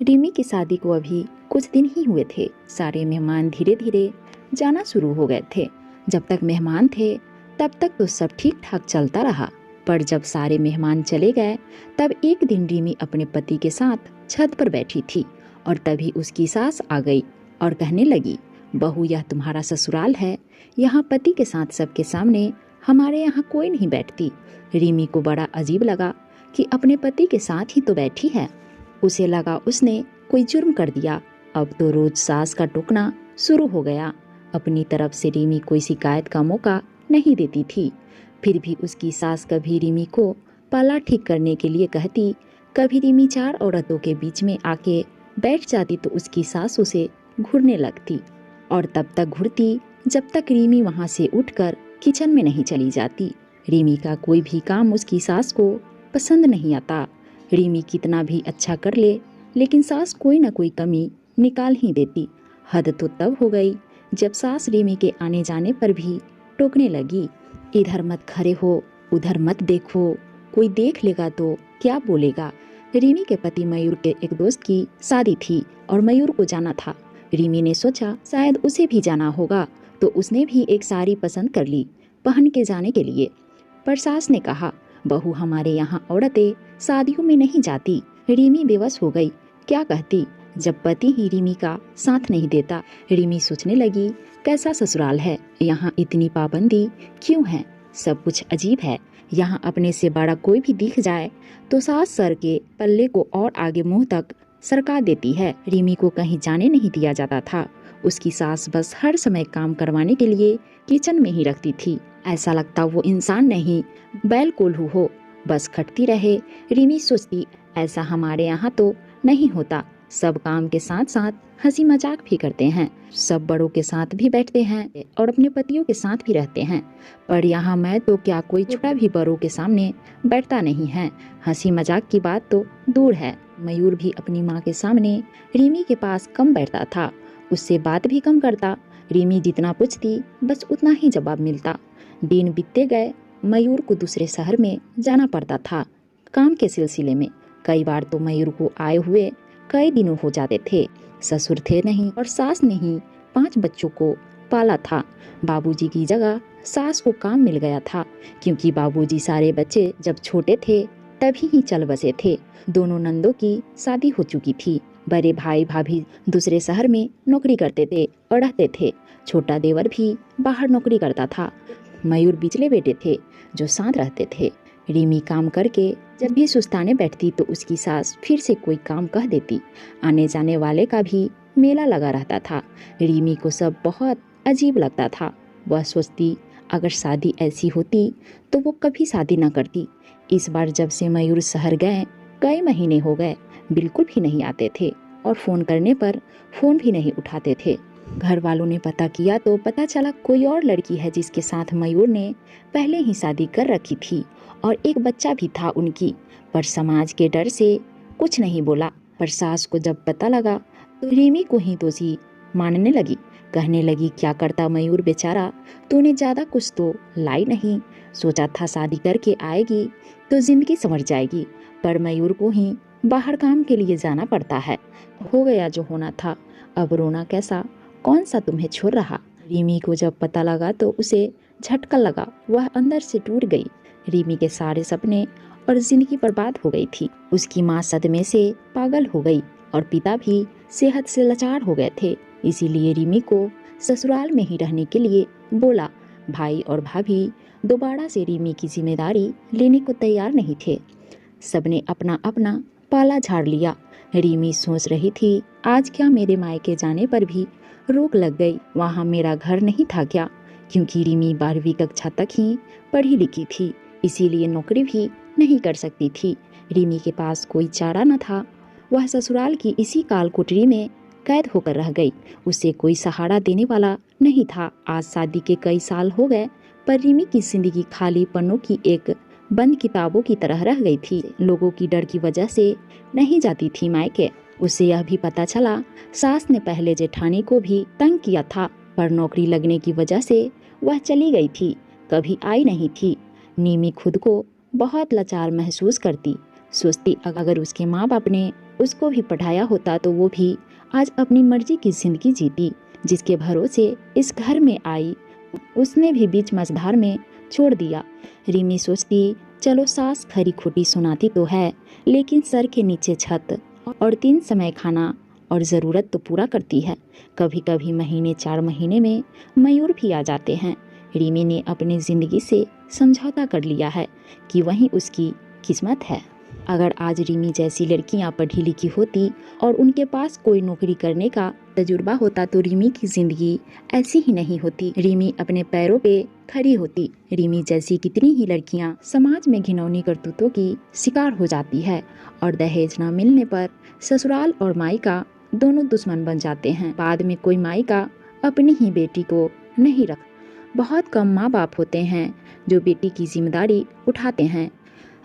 रिमी की शादी को अभी कुछ दिन ही हुए थे। सारे मेहमान धीरे धीरे जाना शुरू हो गए थे। जब तक मेहमान थे तब तक तो सब ठीक ठाक चलता रहा, पर जब सारे मेहमान चले गए तब एक दिन रिमी अपने पति के साथ छत पर बैठी थी और तभी उसकी सास आ गई और कहने लगी, बहू यह तुम्हारा ससुराल है, यहाँ पति के साथ सबके सामने हमारे यहाँ कोई नहीं बैठती। रिमी को बड़ा अजीब लगा कि अपने पति के साथ ही तो बैठी है। उसे लगा उसने कोई जुर्म कर दिया। अब तो रोज सास का टोकना शुरू हो गया। अपनी तरफ से रिमी कोई शिकायत का मौका नहीं देती थी, फिर भी उसकी सास कभी रिमी को पाला ठीक करने के लिए कहती, कभी रिमी चार औरतों के बीच में आके बैठ जाती तो उसकी सास उसे घूरने लगती और तब तक घूरती जब तक रिमी वहां से उठकर किचन में नहीं चली जाती। रिमी का कोई भी काम उसकी सास को पसंद नहीं आता। रिमी कितना भी अच्छा कर ले लेकिन सास कोई ना कोई कमी निकाल ही देती। हद तो तब हो गई जब सास रिमी के आने जाने पर भी टोकने लगी, इधर मत खड़े हो, उधर मत देखो, कोई देख लेगा तो क्या बोलेगा। रिमी के पति मयूर के एक दोस्त की शादी थी और मयूर को जाना था। रिमी ने सोचा शायद उसे भी जाना होगा, तो उसने भी एक साड़ी पसंद कर ली पहन के जाने के लिए। पर सास ने कहा, बहू हमारे यहाँ औरतें शादियों में नहीं जाती। रिमी बेबस हो गई, क्या कहती जब पति ही रिमी का साथ नहीं देता। रिमी सोचने लगी, कैसा ससुराल है, यहाँ इतनी पाबंदी क्यों है, सब कुछ अजीब है। यहाँ अपने से बड़ा कोई भी दिख जाए तो सास सर के पल्ले को और आगे मुंह तक सरका देती है। रिमी को कहीं जाने नहीं दिया जाता था। उसकी सास बस हर समय काम करवाने के लिए किचन में ही रखती थी। ऐसा लगता वो इंसान नहीं बैल कोल्हू हो, बस खटती रहे। रिमी सोचती, ऐसा हमारे यहाँ तो नहीं होता। सब काम के साथ साथ हंसी मजाक भी करते हैं, सब बड़ों के साथ भी बैठते हैं और अपने पतियों के साथ भी रहते हैं। पर यहाँ मैं तो क्या कोई छोटा भी बड़ों के सामने बैठता नहीं है। हंसी मजाक की बात तो दूर है। मयूर भी अपनी माँ के सामने रिमी के पास कम बैठता था, उससे बात भी कम करता। रिमी जितना पूछती बस उतना ही जवाब मिलता। दिन बीतते गए। मयूर को दूसरे शहर में जाना पड़ता था काम के सिलसिले में। कई बार तो मयूर को आए हुए कई दिनों हो जाते थे। ससुर थे नहीं और सास ने ही 5 बच्चों को पाला था। बाबूजी की जगह सास को काम मिल गया था, क्योंकि बाबूजी सारे बच्चे जब छोटे थे तभी ही चल बसे थे। दोनों नंदों की शादी हो चुकी थी। बड़े भाई भाभी दूसरे शहर में नौकरी करते थे और रहते थे। छोटा देवर भी बाहर नौकरी करता था। मयूर बिचले बेटे थे जो साथ रहते थे। रिमी काम करके जब भी सुस्ताने बैठती तो उसकी सास फिर से कोई काम कह देती। आने जाने वाले का भी मेला लगा रहता था। रिमी को सब बहुत अजीब लगता था। वह सोचती, अगर शादी ऐसी होती तो वो कभी शादी न करती। इस बार जब से मयूर शहर गए कई महीने हो गए, बिल्कुल भी नहीं आते थे और फोन करने पर फोन भी नहीं उठाते थे। घर वालों ने पता किया तो पता चला कोई और लड़की है जिसके साथ मयूर ने पहले ही शादी कर रखी थी और एक बच्चा भी था उनकी। पर समाज के डर से कुछ नहीं बोला। पर सास को जब पता लगा तो रिमी को ही दोषी मानने लगी। कहने लगी, क्या करता मयूर बेचारा, तूने ज्यादा कुछ तो लाई नहीं। सोचा था शादी करके आएगी तो जिंदगी संवर जाएगी, पर मयूर को ही बाहर काम के लिए जाना पड़ता है। हो गया जो होना था, अब रोना कैसा, कौन सा तुम्हें छोड़ रहा। रिमी को जब पता लगा तो उसे झटका लगा, वह अंदर से टूट गई। रिमी के सारे सपने और जिंदगी बर्बाद हो गई थी। उसकी माँ सदमे से पागल हो गई और पिता भी सेहत से लाचार हो गए थे। इसीलिए रिमी को ससुराल में ही रहने के लिए बोला। भाई और भाभी दोबारा से रिमी की जिम्मेदारी लेने को तैयार नहीं थे। सबने अपना अपना पाला झाड़ लिया। रिमी सोच रही थी, आज क्या मेरे मायके जाने पर भी रोक लग गई, वहाँ मेरा घर नहीं था क्या। क्योंकि रिमी 12वीं कक्षा तक ही पढ़ी लिखी थी, इसीलिए नौकरी भी नहीं कर सकती थी। रिमी के पास कोई चारा न था। वह ससुराल की इसी काल कुटरी में कैद होकर रह गई। उसे कोई सहारा देने वाला नहीं था। आज शादी के कई साल हो गए, पर रिमी की जिंदगी खाली पन्नों की एक बंद किताबों की तरह रह गई थी। लोगों की डर की वजह से नहीं जाती थी मायके। उसे यह भी पता चला, सास ने पहले जेठानी को भी तंग किया था, पर नौकरी लगने की वजह से वह चली गई थी, कभी आई नहीं थी। नीमी खुद को बहुत लाचार महसूस करती। सोचती, अगर उसके माँ बाप ने उसको भी पढ़ाया होता तो वो भी आज अपनी मर्जी की जिंदगी जीती। जिसके भरोसे इस घर में आई उसने भी बीच मझधार में छोड़ दिया। रिमी सोचती चलो सास खरी खोटी सुनाती तो है, लेकिन सर के नीचे छत और 3 समय खाना और ज़रूरत तो पूरा करती है। कभी कभी महीने 4 महीने में मयूर भी आ जाते हैं। रिमी ने अपनी ज़िंदगी से समझौता कर लिया है कि वही उसकी किस्मत है। अगर आज रिमी जैसी लड़कियां पढ़ी लिखी होती और उनके पास कोई नौकरी करने का तजुर्बा होता तो रिमी की ज़िंदगी ऐसी ही नहीं होती। रिमी अपने पैरों पे खड़ी होती। रिमी जैसी कितनी ही लड़कियां समाज में घिनौनी करतूतों की शिकार हो जाती है और दहेज न मिलने पर ससुराल और मायका दोनों दुश्मन बन जाते हैं। बाद में कोई मायका अपनी ही बेटी को नहीं रख। बहुत कम माँ बाप होते हैं जो बेटी की जिम्मेदारी उठाते हैं।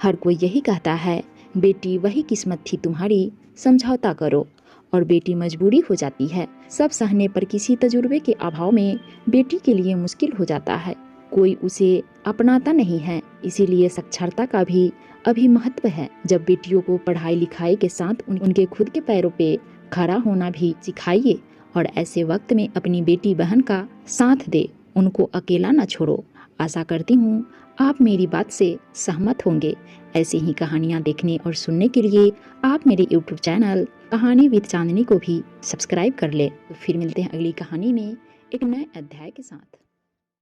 हर कोई यही कहता है बेटी वही किस्मत थी तुम्हारी, समझौता करो, और बेटी मजबूरी हो जाती है। सब सहने पर किसी तजुर्बे के अभाव में बेटी के लिए मुश्किल हो जाता है। कोई उसे अपनाता नहीं है। इसीलिए साक्षरता का भी अभी महत्व है। जब बेटियों को पढ़ाई लिखाई के साथ उनके खुद के पैरों पे खड़ा होना भी सिखाइए और ऐसे वक्त में अपनी बेटी बहन का साथ दे, उनको अकेला न छोड़ो। आशा करती हूँ आप मेरी बात से सहमत होंगे। ऐसी ही कहानियाँ देखने और सुनने के लिए आप मेरे YouTube चैनल कहानी विद चांदनी को भी सब्सक्राइब कर ले। तो फिर मिलते हैं अगली कहानी में एक नए अध्याय के साथ।